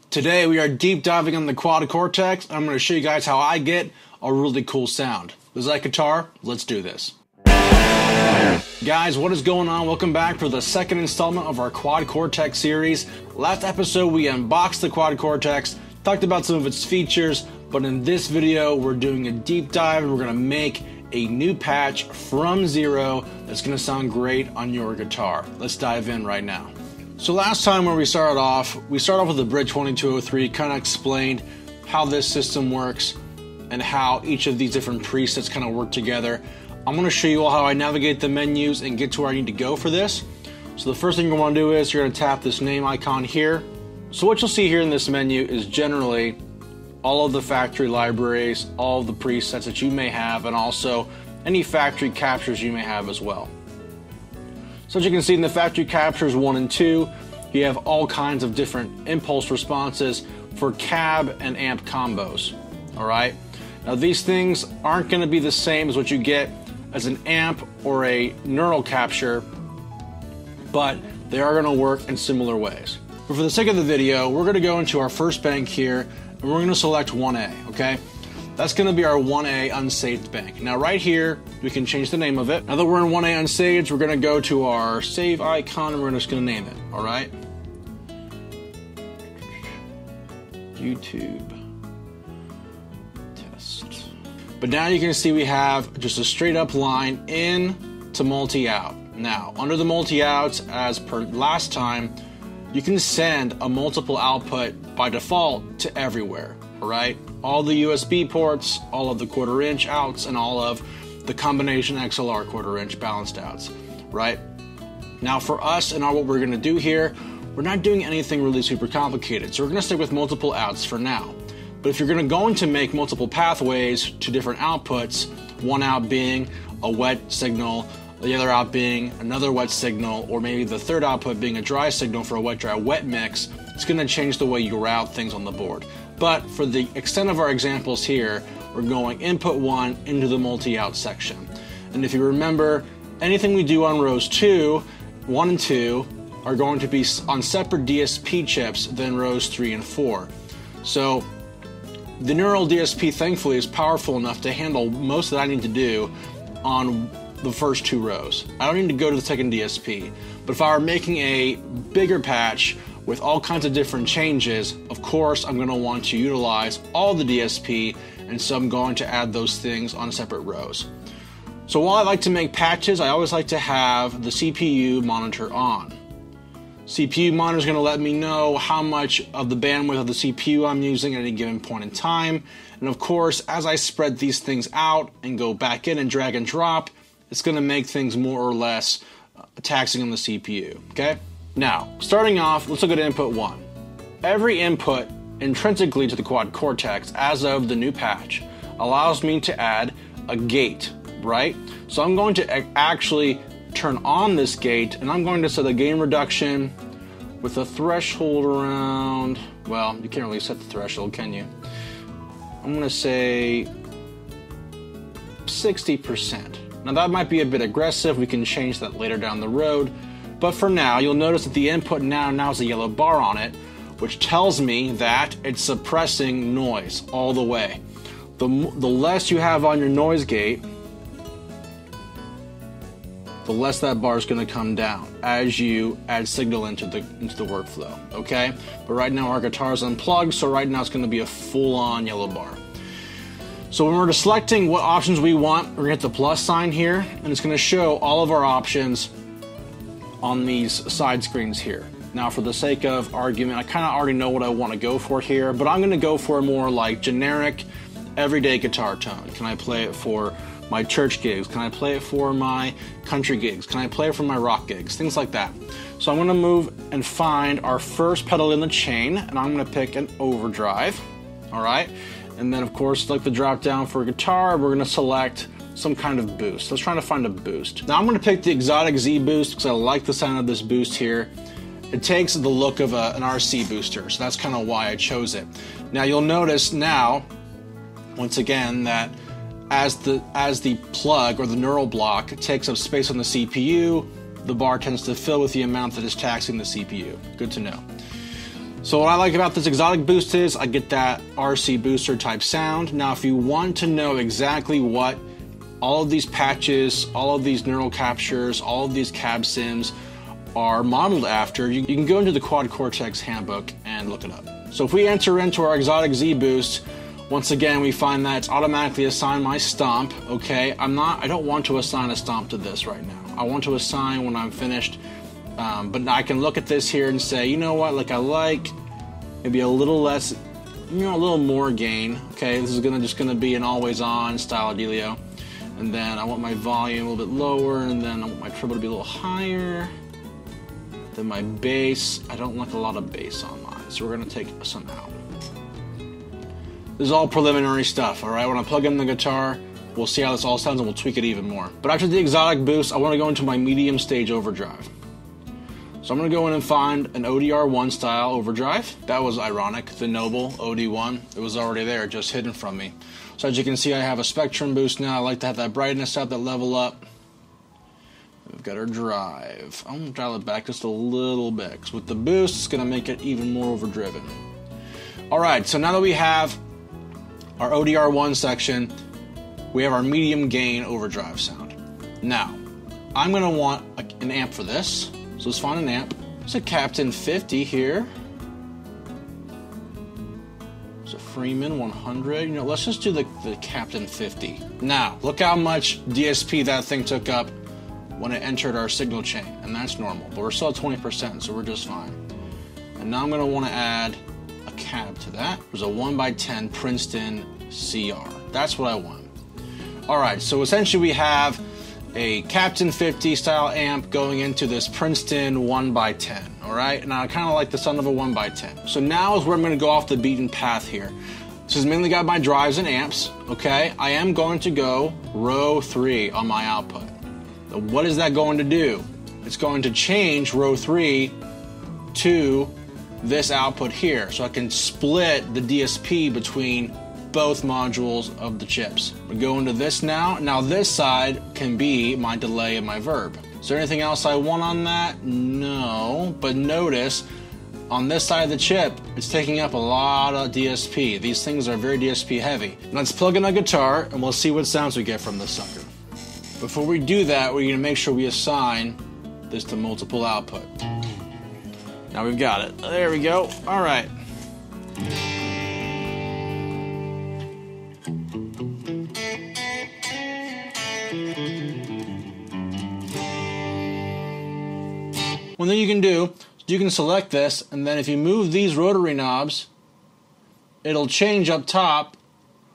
Today we are deep diving on the Quad Cortex. I'm going to show you guys how I get a really cool sound. This is IkeGuitar. Let's do this. Guys, what is going on? Welcome back for the second installment of our Quad Cortex series. Last episode we unboxed the Quad Cortex, talked about some of its features, but in this video we're doing a deep dive and we're going to make a new patch from zero that's going to sound great on your guitar. Let's dive in right now. So last time when we started off with the Bridge 2203, kind of explained how this system works and how each of these different presets kind of work together. I'm going to show you all how I navigate the menus and get to where I need to go for this. So the first thing you want to do is you're going to tap this name icon here. So what you'll see here in this menu is generally all of the factory libraries, all of the presets that you may have, and also any factory captures you may have as well. So as you can see in the factory captures 1 and 2, you have all kinds of different impulse responses for cab and amp combos. Alright? Now these things aren't going to be the same as what you get as an amp or a neural capture, but they are going to work in similar ways. But for the sake of the video, we're going to go into our first bank here, and we're going to select 1A, okay? That's going to be our 1A unsaved bank. Now right here, we can change the name of it. Now that we're in 1A unsaved, we're going to go to our save icon and we're just going to name it, all right? YouTube test. But now you can see we have just a straight up line in to multi-out. Now, under the multi-outs, as per last time, you can send a multiple output by default to everywhere, all right? All the USB ports, all of the 1/4 inch outs, and all of the combination XLR 1/4 inch balanced outs, right? Now for us and what we're gonna do here, we're not doing anything really super complicated, so we're gonna stick with multiple outs for now. But if you're going to make multiple pathways to different outputs, one out being a wet signal, the other out being another wet signal, or maybe the third output being a dry signal for a wet-dry-wet mix, it's gonna change the way you route things on the board. But for the extent of our examples here, we're going input 1 into the multi-out section. And if you remember, anything we do on rows 1 and 2 are going to be on separate DSP chips than rows 3 and 4. So the neural DSP, thankfully, is powerful enough to handle most that I need to do on the first 2 rows. I don't need to go to the second DSP. But if I were making a bigger patch with all kinds of different changes, of course I'm going to want to utilize all the DSP, and so I'm going to add those things on separate rows. So while I like to make patches, I always like to have the CPU monitor on. CPU monitor is going to let me know how much of the bandwidth of the CPU I'm using at any given point in time, and of course as I spread these things out and go back in and drag and drop, it's going to make things more or less taxing on the CPU, okay? Now, starting off, let's look at input 1. Every input intrinsically to the Quad Cortex as of the new patch allows me to add a gate, right? So I'm going to actually turn on this gate, and I'm going to set the gain reduction with a threshold around, well, you can't really set the threshold, can you? I'm going to say 60%. Now that might be a bit aggressive, we can change that later down the road, but for now, you'll notice that the input now has a yellow bar on it, which tells me that it's suppressing noise all the way. The less you have on your noise gate, the less that bar is going to come down as you add signal into the workflow, okay? But right now our guitar is unplugged, so right now it's going to be a full-on yellow bar. So when we're selecting what options we want, we're going to hit the plus sign here, and it's going to show all of our options on these side screens here. Now for the sake of argument, I kind of already know what I want to go for here, but I'm going to go for a more like generic, everyday guitar tone. Can I play it for my church gigs? Can I play it for my country gigs? Can I play it for my rock gigs? Things like that. So I'm going to move and find our first pedal in the chain, and I'm going to pick an Overdrive, all right? And then of course, like the drop down for guitar, we're going to select some kind of boost. Let's try to find a boost. Now I'm going to pick the Exotic Z boost because I like the sound of this boost here. It takes the look of an RC booster, so that's kind of why I chose it. Now you'll notice now, once again, that as the plug or the neural block takes up space on the CPU, the bar tends to fill with the amount that is taxing the CPU. Good to know. So what I like about this exotic boost is I get that RC booster type sound. Now if you want to know exactly what all of these patches, all of these neural captures, all of these cab sims are modeled after, you can go into the Quad Cortex handbook and look it up. So if we enter into our exotic Z boost, once again we find that it's automatically assigned my stomp. Okay, I don't want to assign a stomp to this right now. I want to assign when I'm finished, but I can look at this here and say, you know what, like I like maybe a little less, you know, a little more gain. Okay, this is just gonna be an always on style dealio. And then I want my volume a little bit lower, and then I want my treble to be a little higher. Then my bass, I don't like a lot of bass on mine, so we're gonna take some out. This is all preliminary stuff, all right? When I plug in the guitar, we'll see how this all sounds and we'll tweak it even more. But after the exotic boost, I wanna go into my medium stage overdrive. So I'm gonna go in and find an ODR1 style overdrive. That was ironic, the Noble OD1. It was already there, just hidden from me. So as you can see, I have a spectrum boost now. I like to have that brightness up, that level up. We've got our drive. I'm gonna dial it back just a little bit, because with the boost, it's gonna make it even more overdriven. All right, so now that we have our ODR1 section, we have our medium gain overdrive sound. Now, I'm gonna want an amp for this. So let's find an amp. It's a Captain 50 here. It's a Freeman 100. You know, let's just do the Captain 50. Now, look how much DSP that thing took up when it entered our signal chain, and that's normal. But we're still at 20%, so we're just fine. And now I'm gonna wanna add a cab to that. There's a 1x10 Princeton CR. That's what I want. All right, so essentially we have a Captain 50 style amp going into this Princeton 1x10, all right? And I kind of like the sound of a 1x10. So now is where I'm gonna go off the beaten path here. This has mainly got my drives and amps, okay? I am going to go row 3 on my output. Now, what is that going to do? It's going to change row 3 to this output here, so I can split the DSP between both modules of the chips. We go into this now. Now this side can be my delay and my verb. Is there anything else I want on that? No, but notice on this side of the chip, it's taking up a lot of DSP. These things are very DSP heavy. Let's plug in a guitar and we'll see what sounds we get from this sucker. Before we do that, we're gonna make sure we assign this to multiple output. Now we've got it. There we go. All right. One thing you can do, you can select this, and then if you move these rotary knobs, it'll change up top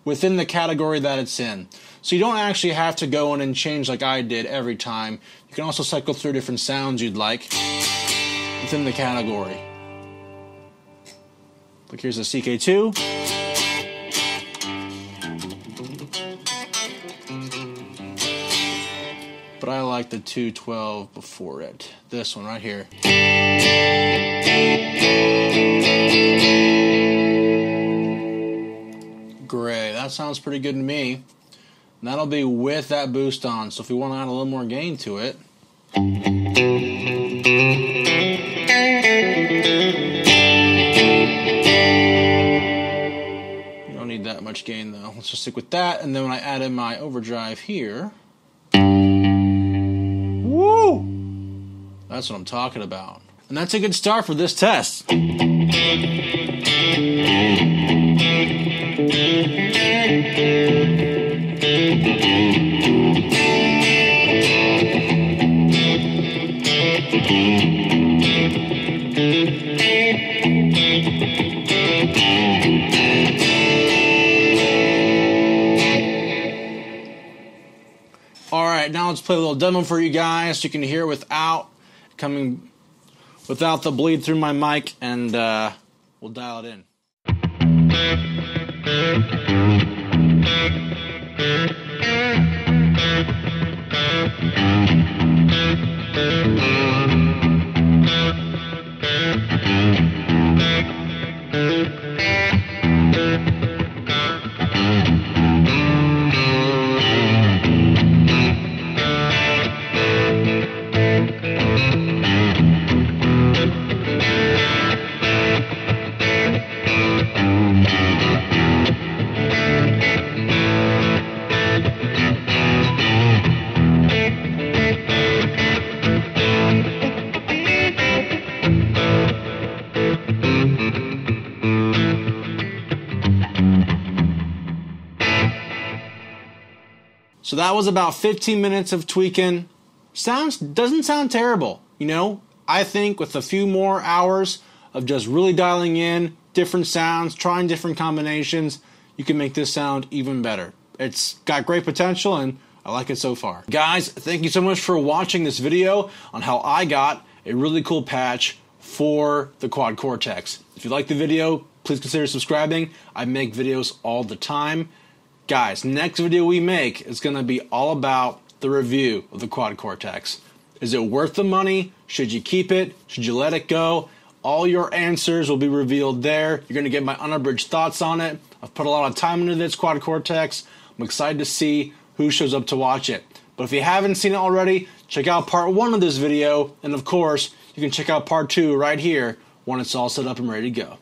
within the category that it's in. So you don't actually have to go in and change like I did every time. You can also cycle through different sounds you'd like within the category. Like here's a CK2. But I like the 212 before it. This one right here. Great, that sounds pretty good to me. And that'll be with that boost on. So if we want to add a little more gain to it. You don't need that much gain though. Let's just stick with that. And then when I add in my overdrive here. Woo! That's what I'm talking about. And that's a good start for this test. Alright, now let's play a little demo for you guys so you can hear it without the bleed through my mic, and we'll dial it in. So that was about 15 minutes of tweaking. Doesn't sound terrible, you know? I think with a few more hours of just really dialing in different sounds, trying different combinations, you can make this sound even better. It's got great potential and I like it so far. Guys, thank you so much for watching this video on how I got a really cool patch for the Quad Cortex. If you like the video, please consider subscribing. I make videos all the time. Guys, next video we make is going to be all about the review of the Quad Cortex. Is it worth the money? Should you keep it? Should you let it go? All your answers will be revealed there. You're going to get my unabridged thoughts on it. I've put a lot of time into this Quad Cortex. I'm excited to see who shows up to watch it. But if you haven't seen it already, check out part 1 of this video. And of course, you can check out part 2 right here when it's all set up and ready to go.